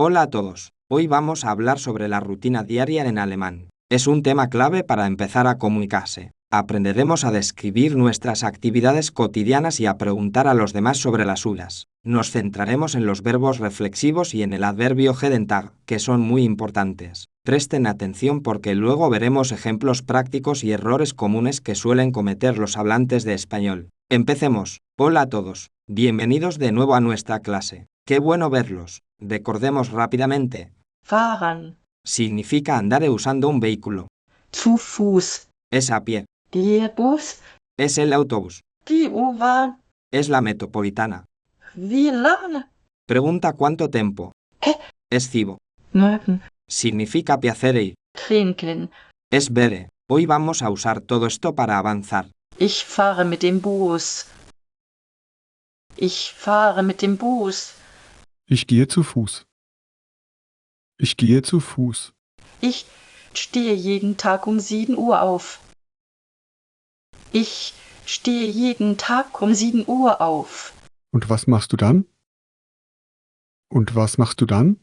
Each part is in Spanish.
Hola a todos. Hoy vamos a hablar sobre la rutina diaria en alemán. Es un tema clave para empezar a comunicarse. Aprenderemos a describir nuestras actividades cotidianas y a preguntar a los demás sobre las suyas. Nos centraremos en los verbos reflexivos y en el adverbio jeden Tag, que son muy importantes. Presten atención porque luego veremos ejemplos prácticos y errores comunes que suelen cometer los hablantes de español. Empecemos. Hola a todos. Bienvenidos de nuevo a nuestra clase. ¡Qué bueno verlos! Recordemos rápidamente. Fahren, Significa andar usando un vehículo. zu Fuß, Es a pie. der Bus, Es el autobús. die U-Bahn, Es la metropolitana. wie lange? Pregunta cuánto tiempo. ¿Qué? Es cibo. Mögen, Significa piacere y. trinken. Es bere. Hoy vamos a usar todo esto para avanzar. Ich fahre mit dem Bus. Ich fahre mit dem Bus. Ich gehe zu Fuß. Ich gehe zu Fuß. Ich stehe jeden Tag um 7 Uhr auf. Ich stehe jeden Tag um 7 Uhr auf. Und was machst du dann? Und was machst du dann?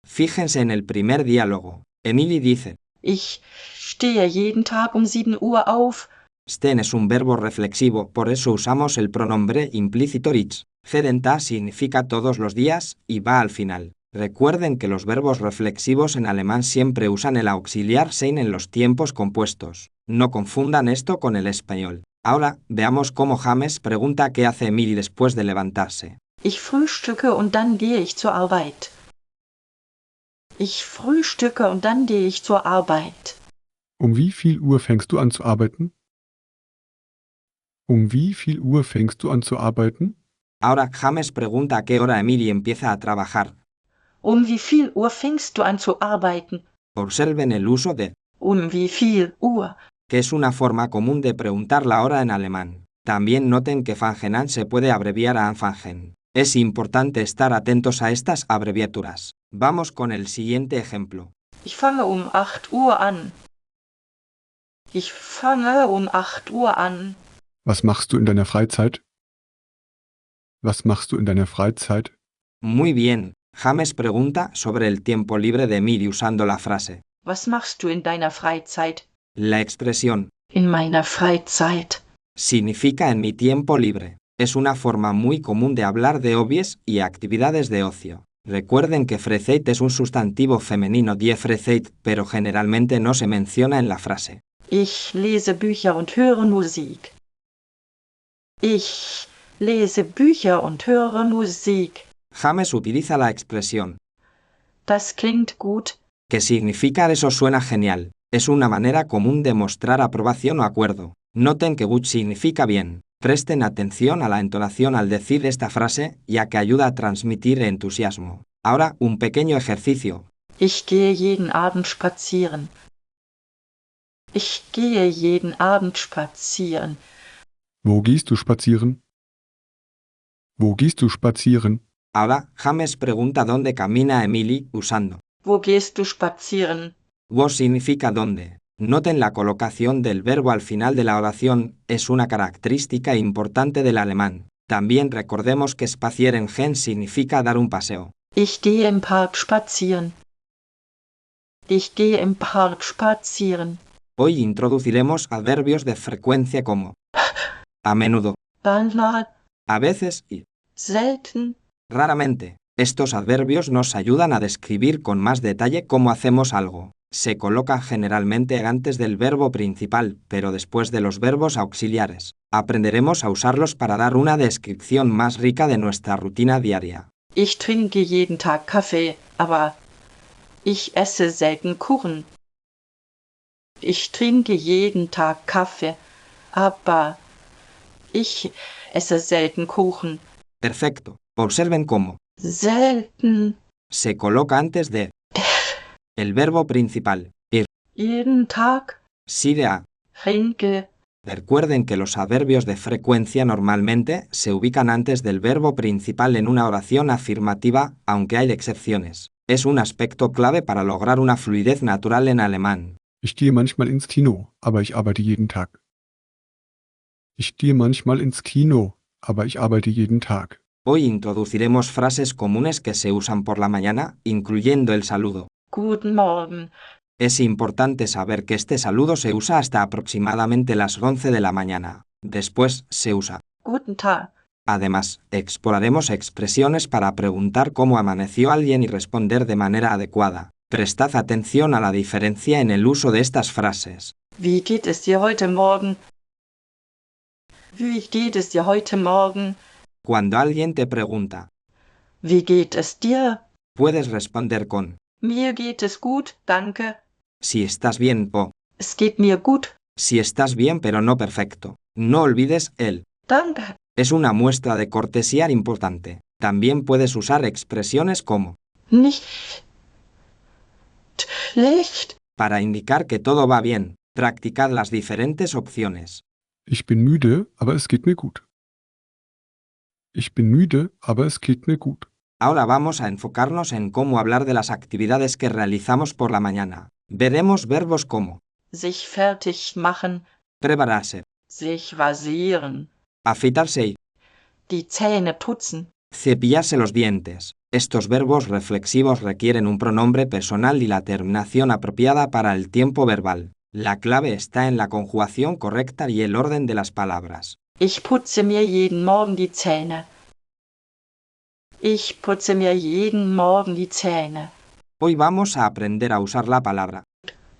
Fíjense en el primer diálogo. Emily dice, Ich stehe jeden Tag um 7 Uhr auf. Stehen es un verbo reflexivo, por eso usamos el pronombre implícito ich. Jeden Tag significa todos los días y va al final. Recuerden que los verbos reflexivos en alemán siempre usan el auxiliar sein en los tiempos compuestos. No confundan esto con el español. Ahora, veamos cómo James pregunta qué hace Emily después de levantarse. Ich frühstücke und dann gehe ich zur Arbeit. Ich frühstücke und dann gehe ich zur Arbeit. Um wie viel Uhr fängst du an zu arbeiten? Um wie viel Uhr fängst du an zu arbeiten? Ahora James pregunta a qué hora Emily empieza a trabajar. Um wie viel Uhr fängst du an zu arbeiten? Observen el uso de, Um wie viel Uhr? que es una forma común de preguntar la hora en alemán. También noten que fangen an se puede abreviar a anfangen. Es importante estar atentos a estas abreviaturas. Vamos con el siguiente ejemplo. Ich fange um 8 Uhr an. Ich fange um 8 Uhr an. Was machst du in deiner Freizeit? Was machst du in deiner Freizeit? Muy bien. James pregunta sobre el tiempo libre de Emily usando la frase. Was machst du in deiner Freizeit? La expresión In meiner Freizeit. significa en mi tiempo libre. Es una forma muy común de hablar de hobbies y actividades de ocio. Recuerden que Freizeit es un sustantivo femenino die Freizeit, pero generalmente no se menciona en la frase. Ich lese Bücher und höre Musik. Ich lese Bücher und höre Musik. James utiliza la expresión, Das klingt gut. que significa eso suena genial. Es una manera común de mostrar aprobación o acuerdo. Noten que gut significa bien. Presten atención a la entonación al decir esta frase, ya que ayuda a transmitir entusiasmo. Ahora, un pequeño ejercicio. Ich gehe jeden Abend spazieren. Ich gehe jeden Abend spazieren. Wo gehst du spazieren? Wo gehst du spazieren? Ahora, James pregunta dónde camina Emily usando. Wo gehst du spazieren? Wo significa dónde. Noten la colocación del verbo al final de la oración, es una característica importante del alemán. También recordemos que spazieren gehen significa dar un paseo. Ich gehe im Park spazieren. Ich gehe im Park spazieren. Hoy introduciremos adverbios de frecuencia como a menudo, Manchmal, a veces y selten. raramente. Estos adverbios nos ayudan a describir con más detalle cómo hacemos algo. Se colocan generalmente antes del verbo principal, pero después de los verbos auxiliares. Aprenderemos a usarlos para dar una descripción más rica de nuestra rutina diaria. Ich trinke jeden Tag Kaffee, aber ich esse selten Kuchen. Ich trinke jeden Tag Kaffee, aber ich esse selten Kuchen. Perfecto. Observen cómo Selten. se coloca antes de el verbo principal. Ir. Jeden Tag Sigue a. trinke. Recuerden que los adverbios de frecuencia normalmente se ubican antes del verbo principal en una oración afirmativa, aunque hay excepciones. Es un aspecto clave para lograr una fluidez natural en alemán. Ich gehe manchmal ins Kino, aber ich arbeite jeden Tag. Ich gehe manchmal ins Kino, aber ich arbeite jeden Tag. Hoy introduciremos frases comunes que se usan por la mañana, incluyendo el saludo. Guten Morgen. Es importante saber que este saludo se usa hasta aproximadamente las 11 de la mañana. Después se usa. Guten Tag. Además, exploraremos expresiones para preguntar cómo amaneció alguien y responder de manera adecuada. Prestad atención a la diferencia en el uso de estas frases. Wie geht es dir heute Morgen? Wie geht es dir heute Morgen? Cuando alguien te pregunta, Wie geht es dir? puedes responder con Mir geht es gut, danke. si estás bien o Es geht mir gut, si estás bien pero no perfecto. No olvides el. danke. Es una muestra de cortesía importante. También puedes usar expresiones como Nicht schlecht. para indicar que todo va bien. Practicad las diferentes opciones. Ich bin müde, aber es geht mir gut. Ich bin müde, aber es geht mir gut. Ahora vamos a enfocarnos en cómo hablar de las actividades que realizamos por la mañana. Veremos verbos como Sich fertig machen, prepararse, sich rasieren, afeitarse y die Zähne putzen. cepillarse los dientes. Estos verbos reflexivos requieren un pronombre personal y la terminación apropiada para el tiempo verbal. La clave está en la conjugación correcta y el orden de las palabras. Ich putze mir jeden Morgen die Zähne. Ich putze mir jeden Morgen die Zähne. Hoy vamos a aprender a usar la palabra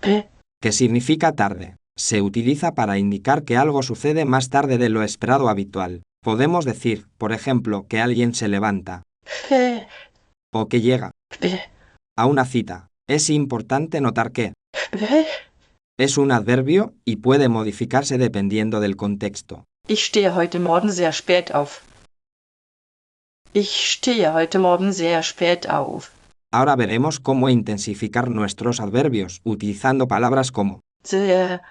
P, que significa tarde. Se utiliza para indicar que algo sucede más tarde de lo esperado habitual. Podemos decir, por ejemplo, que alguien se levanta P, o que llega P, a una cita. Es importante notar que P. es un adverbio y puede modificarse dependiendo del contexto. Ich stehe heute Morgen sehr spät auf. Ich stehe heute Morgen sehr spät auf. Ahora veremos cómo intensificar nuestros adverbios utilizando palabras como Sehr,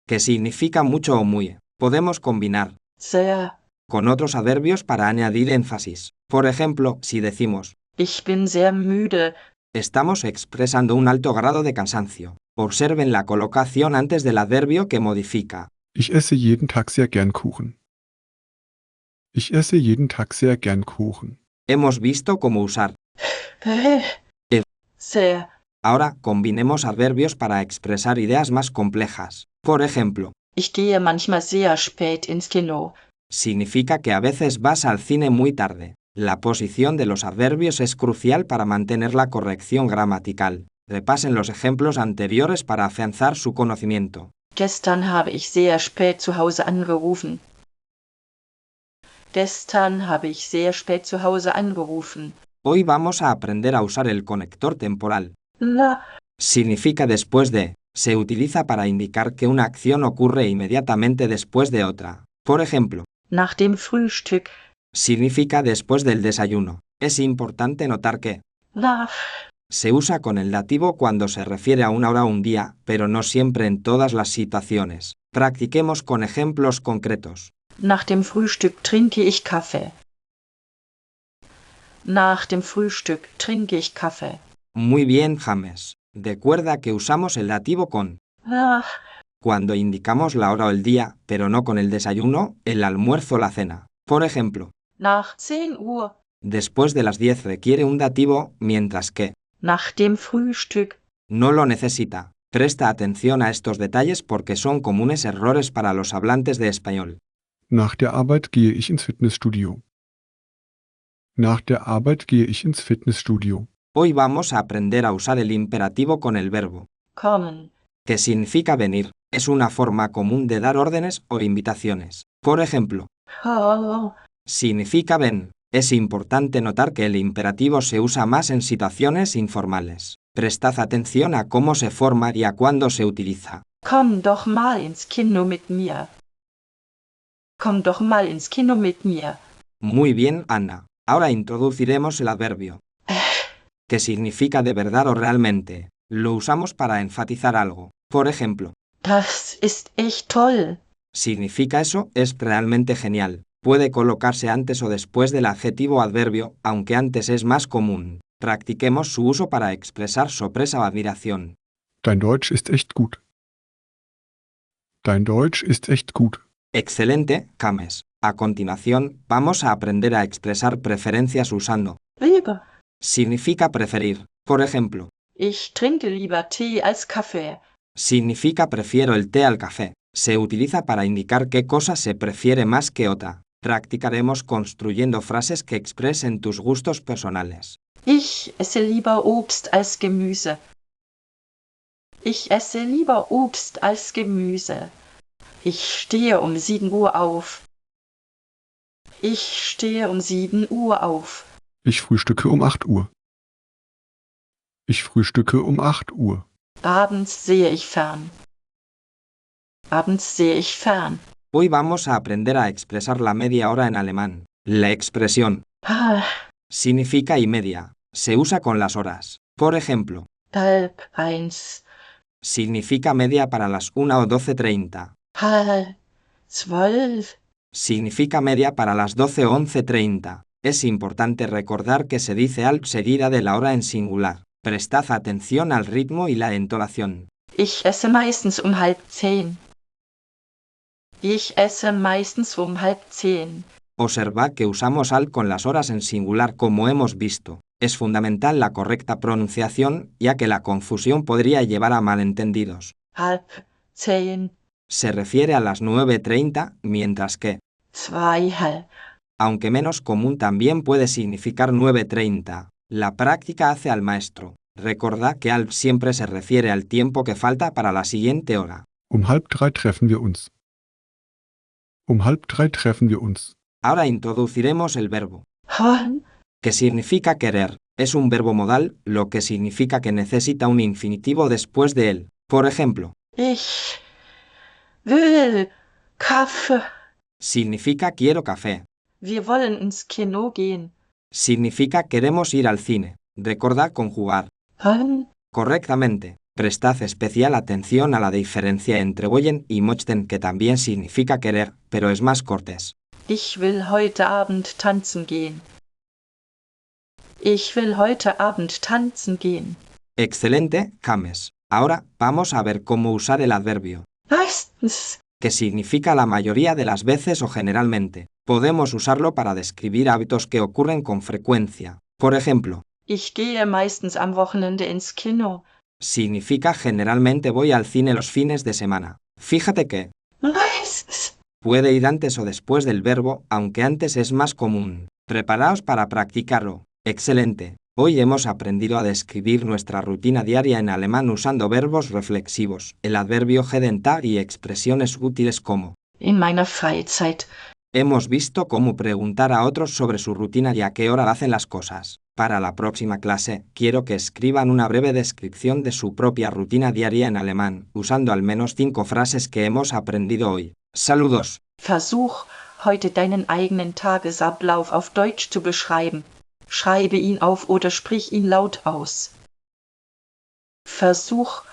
que significa mucho o muy. Podemos combinar sehr. con otros adverbios para añadir énfasis. Por ejemplo, si decimos Ich bin sehr müde. estamos expresando un alto grado de cansancio. Observen la colocación antes del adverbio que modifica. Ich esse jeden Tag sehr gern Kuchen. Ich esse jeden Tag sehr gern Kuchen. Hemos visto cómo usar. P, El. sehr. Ahora combinemos adverbios para expresar ideas más complejas. Por ejemplo, Ich gehe manchmal sehr spät ins Kino. significa que a veces vas al cine muy tarde. La posición de los adverbios es crucial para mantener la corrección gramatical. Repasen los ejemplos anteriores para afianzar su conocimiento. Gestern habe ich sehr spät zu Hause angerufen. Gestern habe ich sehr spät zu Hause angerufen. Hoy vamos a aprender a usar el conector temporal. La, Significa después de. Se utiliza para indicar que una acción ocurre inmediatamente después de otra. Por ejemplo, nach dem Frühstück. significa después del desayuno. Es importante notar que Nach, se usa con el dativo cuando se refiere a una hora o un día, pero no siempre en todas las situaciones. Practiquemos con ejemplos concretos. nach dem Frühstück trinke ich Kaffee. Nach dem Frühstück trinke ich Kaffee. Muy bien, James. Recuerda que usamos el dativo con Nach, cuando indicamos la hora o el día, pero no con el desayuno, el almuerzo o la cena. Por ejemplo, nach 10 Uhr. después de las 10 requiere un dativo, mientras que Nach dem Frühstück. no lo necesita. Presta atención a estos detalles porque son comunes errores para los hablantes de español. Nach der Arbeit gehe ich ins Fitnessstudio. Nach der Arbeit gehe ich ins Fitnessstudio. Hoy vamos a aprender a usar el imperativo con el verbo, Kommen. que significa venir. Es una forma común de dar órdenes o invitaciones. Por ejemplo, Oh, significa ven. Es importante notar que el imperativo se usa más en situaciones informales. Prestad atención a cómo se forma y a cuándo se utiliza. komm doch mal ins Kino mit mir. Komm doch mal ins Kino mit mir. Muy bien, Ana. Ahora introduciremos el adverbio, que significa de verdad o realmente. Lo usamos para enfatizar algo. Por ejemplo, Das ist echt toll. significa eso es realmente genial. Puede colocarse antes o después del adjetivo o adverbio, aunque antes es más común. Practiquemos su uso para expresar sorpresa o admiración. Dein Deutsch ist echt gut. Dein Deutsch ist echt gut. Excelente, James. A continuación, vamos a aprender a expresar preferencias usando Lieber. significa preferir. Por ejemplo, Ich trinke lieber Tee als Kaffee. significa prefiero el té al café. Se utiliza para indicar qué cosa se prefiere más que otra. Practicaremos construyendo frases que expresen tus gustos personales. Ich esse lieber Obst als Gemüse. Ich esse lieber Obst als Gemüse. Ich stehe um 7 Uhr auf. Ich stehe um 7 Uhr auf. Ich frühstücke um 8 Uhr. Ich frühstücke um 8 Uhr. Abends sehe ich fern. Abends sehe ich fern. Hoy vamos a aprender a expresar la media hora en alemán. La expresión Ah, significa y media. Se usa con las horas. Por ejemplo, 12:30. significa media para las 1 o 12:30. 12:30. Significa media para las 12 o 11:30. Es importante recordar que se dice halb seguida de la hora en singular. Prestad atención al ritmo y la entonación. Ich esse meistens um 9:30. Ich esse meistens um 9:30. Observad que usamos al con las horas en singular como hemos visto. Es fundamental la correcta pronunciación, ya que la confusión podría llevar a malentendidos. 9:30. Se refiere a las 9:30, mientras que, 2:30. aunque menos común, también puede significar 9:30. La práctica hace al maestro. Recordad que halb siempre se refiere al tiempo que falta para la siguiente hora. Um 2:30 treffen wir uns. Um 2:30 treffen wir uns. Ahora introduciremos el verbo, Wollen. que significa querer. Es un verbo modal, lo que significa que necesita un infinitivo después de él. Por ejemplo, Ich will Kaffee. significa quiero café. Wir wollen ins Kino gehen. Significa queremos ir al cine. Recordad conjugar Wollen. correctamente. Prestad especial atención a la diferencia entre wollen y möchten, que también significa querer, pero es más cortés. Ich will heute Abend tanzen gehen. Ich will heute Abend tanzen gehen. Excelente, James. Ahora vamos a ver cómo usar el adverbio, Meistens. que significa la mayoría de las veces o generalmente. Podemos usarlo para describir hábitos que ocurren con frecuencia. Por ejemplo, Ich gehe meistens am Wochenende ins Kino. significa generalmente voy al cine los fines de semana. Fíjate que Meistens. puede ir antes o después del verbo, aunque antes es más común. Preparaos para practicarlo. Excelente. Hoy hemos aprendido a describir nuestra rutina diaria en alemán usando verbos reflexivos, el adverbio jeden Tag y expresiones útiles como In meiner Freizeit. hemos visto cómo preguntar a otros sobre su rutina y a qué hora hacen las cosas. Para la próxima clase, quiero que escriban una breve descripción de su propia rutina diaria en alemán, usando al menos 5 frases que hemos aprendido hoy. Saludos. Versuch, heute deinen eigenen Tagesablauf auf Deutsch zu beschreiben. Schreibe ihn auf oder sprich ihn laut aus. Versuch,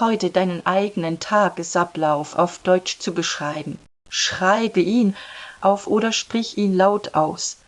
heute deinen eigenen Tagesablauf auf Deutsch zu beschreiben. Schreibe ihn auf oder sprich ihn laut aus.